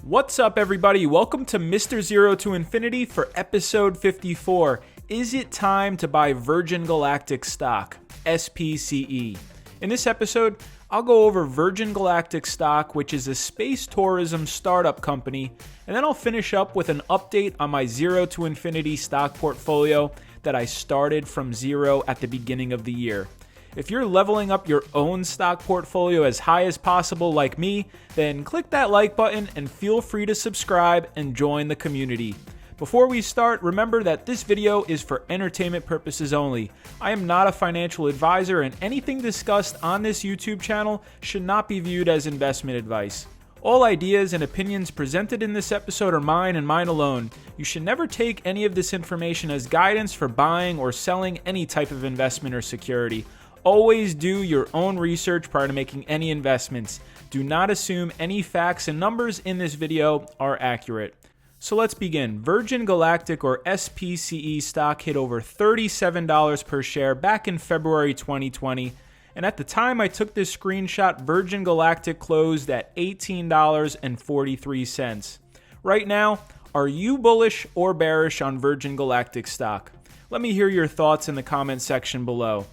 What's up, everybody? Welcome to Mr. Zero to Infinity for episode 54. Is it time to buy Virgin Galactic stock, SPCE? In this episode, I'll go over Virgin Galactic stock, which is a space tourism startup company, and then I'll finish up with an update on my Zero to Infinity stock portfolio that I started from zero at the beginning of the year. If you're leveling up your own stock portfolio as high as possible like me, then click that like button and feel free to subscribe and join the community. Before we start, remember that this video is for entertainment purposes only. I am not a financial advisor, and anything discussed on this YouTube channel should not be viewed as investment advice. All ideas and opinions presented in this episode are mine and mine alone. You should never take any of this information as guidance for buying or selling any type of investment or security. Always do your own research prior to making any investments. Do not assume any facts and numbers in this video are accurate. So let's begin. Virgin Galactic, or SPCE stock, hit over $37 per share back in February 2020. And at the time I took this screenshot, Virgin Galactic closed at $18.43. Right now, are you bullish or bearish on Virgin Galactic stock? Let me hear your thoughts in the comment section below.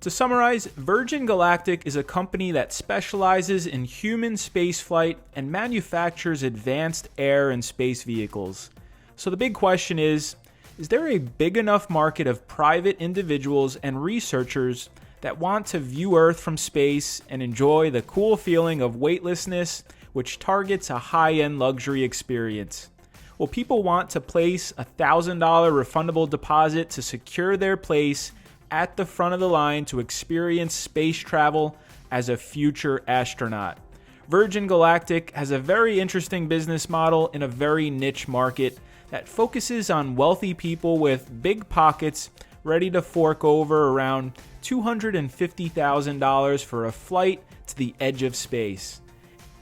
To summarize, Virgin Galactic is a company that specializes in human spaceflight and manufactures advanced air and space vehicles. So the big question is there a big enough market of private individuals and researchers that want to view Earth from space and enjoy the cool feeling of weightlessness, which targets a high-end luxury experience? Will people want to place a $1,000 refundable deposit to secure their place at the front of the line to experience space travel as a future astronaut? Virgin Galactic has a very interesting business model in a very niche market that focuses on wealthy people with big pockets ready to fork over around $250,000 for a flight to the edge of space.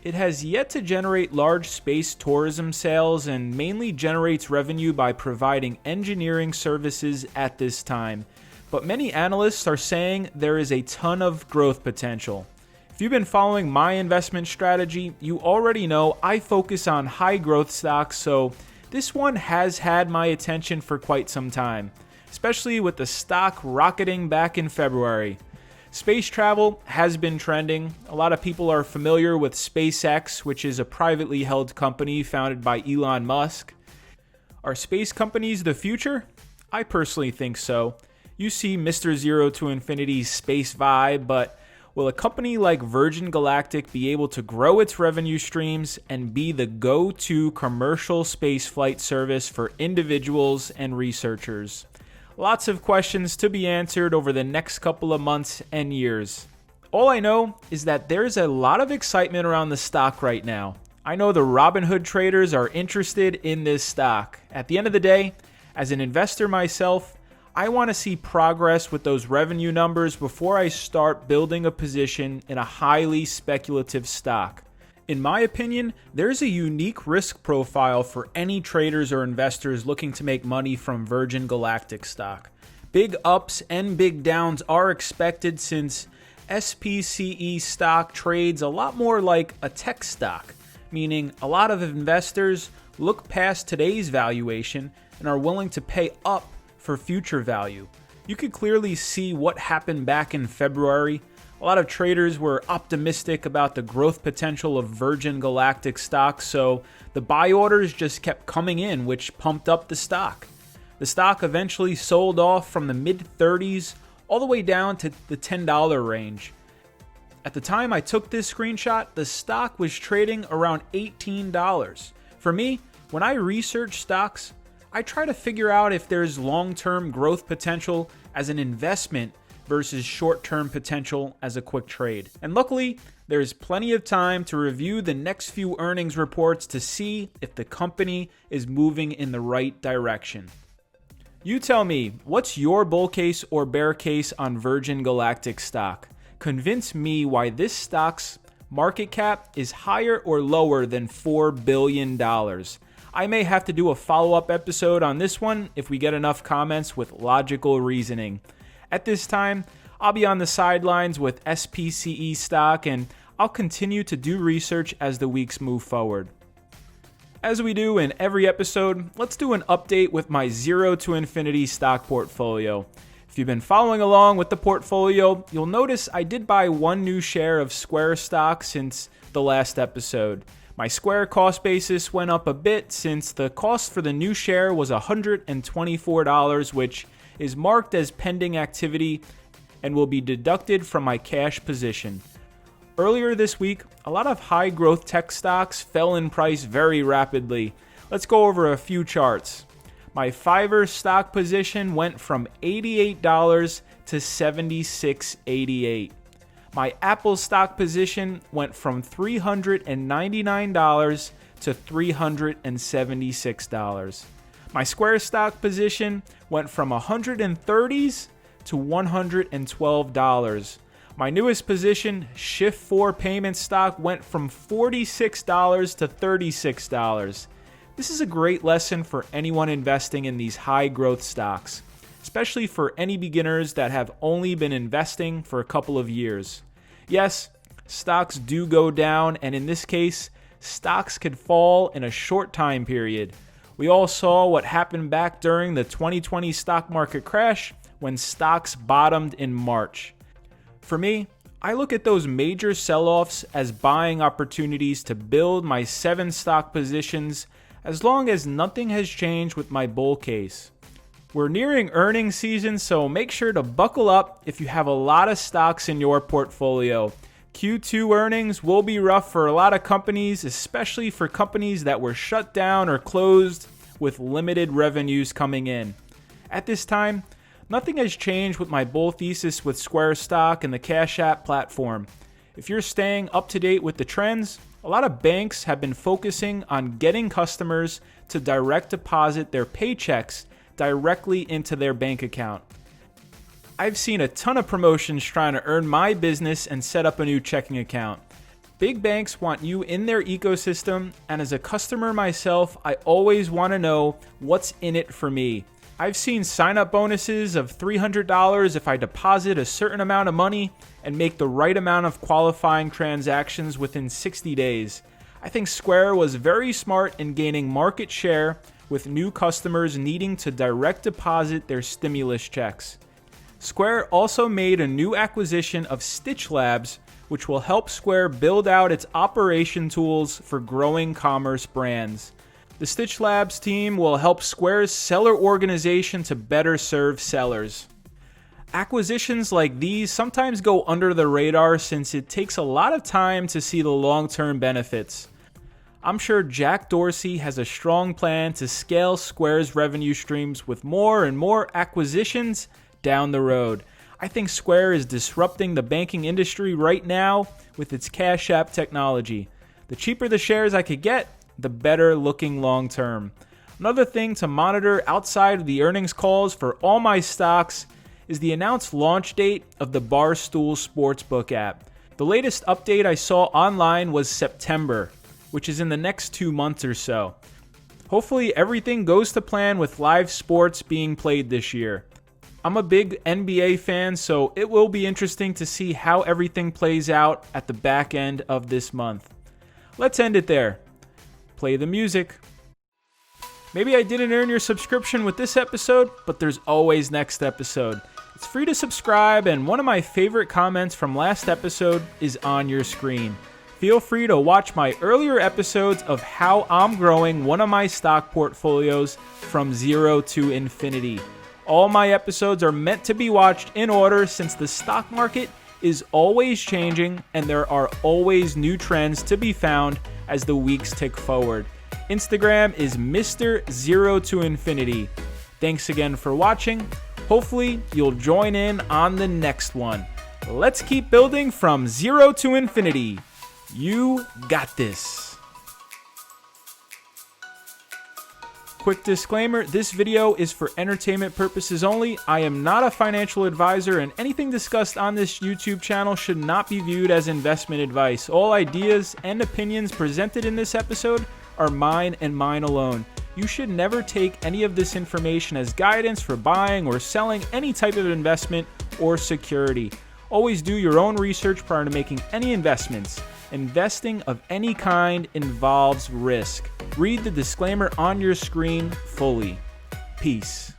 It has yet to generate large space tourism sales and mainly generates revenue by providing engineering services at this time. But many analysts are saying there is a ton of growth potential. If you've been following my investment strategy, you already know I focus on high growth stocks, so this one has had my attention for quite some time, especially with the stock rocketing back in February. Space travel has been trending. A lot of people are familiar with SpaceX, which is a privately held company founded by Elon Musk. Are space companies the future? I personally think so. You see Mr. Zero to Infinity's space vibe, but will a company like Virgin Galactic be able to grow its revenue streams and be the go-to commercial spaceflight service for individuals and researchers? Lots of questions to be answered over the next couple of months and years. All I know is that there's a lot of excitement around the stock right now. I know the Robinhood traders are interested in this stock. At the end of the day, as an investor myself, I want to see progress with those revenue numbers before I start building a position in a highly speculative stock. In my opinion, there's a unique risk profile for any traders or investors looking to make money from Virgin Galactic stock. Big ups and big downs are expected since SPCE stock trades a lot more like a tech stock, meaning a lot of investors look past today's valuation and are willing to pay up for future value. You could clearly see what happened back in February. A lot of traders were optimistic about the growth potential of Virgin Galactic stock, so the buy orders just kept coming in, which pumped up the stock. The stock eventually sold off from the mid-30s all the way down to the $10 range. At the time I took this screenshot, the stock was trading around $18. For me, when I research stocks, I try to figure out if there's long-term growth potential as an investment versus short-term potential as a quick trade. And luckily, there's plenty of time to review the next few earnings reports to see if the company is moving in the right direction. You tell me, what's your bull case or bear case on Virgin Galactic stock? Convince me why this stock's market cap is higher or lower than $4 billion. I may have to do a follow-up episode on this one if we get enough comments with logical reasoning. At this time, I'll be on the sidelines with SPCE stock, and I'll continue to do research as the weeks move forward. As we do in every episode, let's do an update with my 0 to infinity stock portfolio. If you've been following along with the portfolio, you'll notice I did buy one new share of Square stock since the last episode. My Square cost basis went up a bit since the cost for the new share was $124, which is marked as pending activity and will be deducted from my cash position. Earlier this week, a lot of high growth tech stocks fell in price very rapidly. Let's go over a few charts. My Fiverr stock position went from $88 to $76.88. My Apple stock position went from $399 to $376. My Square stock position went from $130s to $112. My newest position, Shift4 payment stock, went from $46 to $36. This is a great lesson for anyone investing in these high growth stocks, especially for any beginners that have only been investing for a couple of years. Yes, stocks do go down, and in this case, stocks could fall in a short time period. We all saw what happened back during the 2020 stock market crash when stocks bottomed in March. For me, I look at those major sell-offs as buying opportunities to build my 7 stock positions as long as nothing has changed with my bull case. We're nearing earnings season, so make sure to buckle up if you have a lot of stocks in your portfolio. Q2 earnings will be rough for a lot of companies, especially for companies that were shut down or closed with limited revenues coming in. At this time, nothing has changed with my bull thesis with Square stock and the Cash App platform. If you're staying up to date with the trends, a lot of banks have been focusing on getting customers to direct deposit their paychecks directly into their bank account. I've seen a ton of promotions trying to earn my business and set up a new checking account. Big banks want you in their ecosystem, and as a customer myself, I always want to know what's in it for me. I've seen sign-up bonuses of $300 if I deposit a certain amount of money and make the right amount of qualifying transactions within 60 days. I think Square was very smart in gaining market share with new customers needing to direct deposit their stimulus checks. Square also made a new acquisition of Stitch Labs, which will help Square build out its operation tools for growing commerce brands. The Stitch Labs team will help Square's seller organization to better serve sellers. Acquisitions like these sometimes go under the radar since it takes a lot of time to see the long-term benefits. I'm sure Jack Dorsey has a strong plan to scale Square's revenue streams with more and more acquisitions down the road. I think Square is disrupting the banking industry right now with its Cash App technology. The cheaper the shares I could get, the better looking long term. Another thing to monitor outside of the earnings calls for all my stocks is the announced launch date of the Barstool Sportsbook app. The latest update I saw online was September, which is in the next 2 months or so. Hopefully everything goes to plan with live sports being played this year. I'm a big NBA fan, so it will be interesting to see how everything plays out at the back end of this month. Let's end it there. Play the music. Maybe I didn't earn your subscription with this episode, but there's always next episode. It's free to subscribe, and one of my favorite comments from last episode is on your screen. Feel free to watch my earlier episodes of how I'm growing one of my stock portfolios from 0 to infinity. All my episodes are meant to be watched in order since the stock market is always changing and there are always new trends to be found as the weeks tick forward. Instagram is Mr. 0 to Infinity. Thanks again for watching. Hopefully you'll join in on the next one. Let's keep building from 0 to infinity. You got this. Quick disclaimer, this video is for entertainment purposes only. I am not a financial advisor, and anything discussed on this YouTube channel should not be viewed as investment advice. All ideas and opinions presented in this episode are mine and mine alone. You should never take any of this information as guidance for buying or selling any type of investment or security. Always do your own research prior to making any investments. Investing of any kind involves risk. Read the disclaimer on your screen fully. Peace.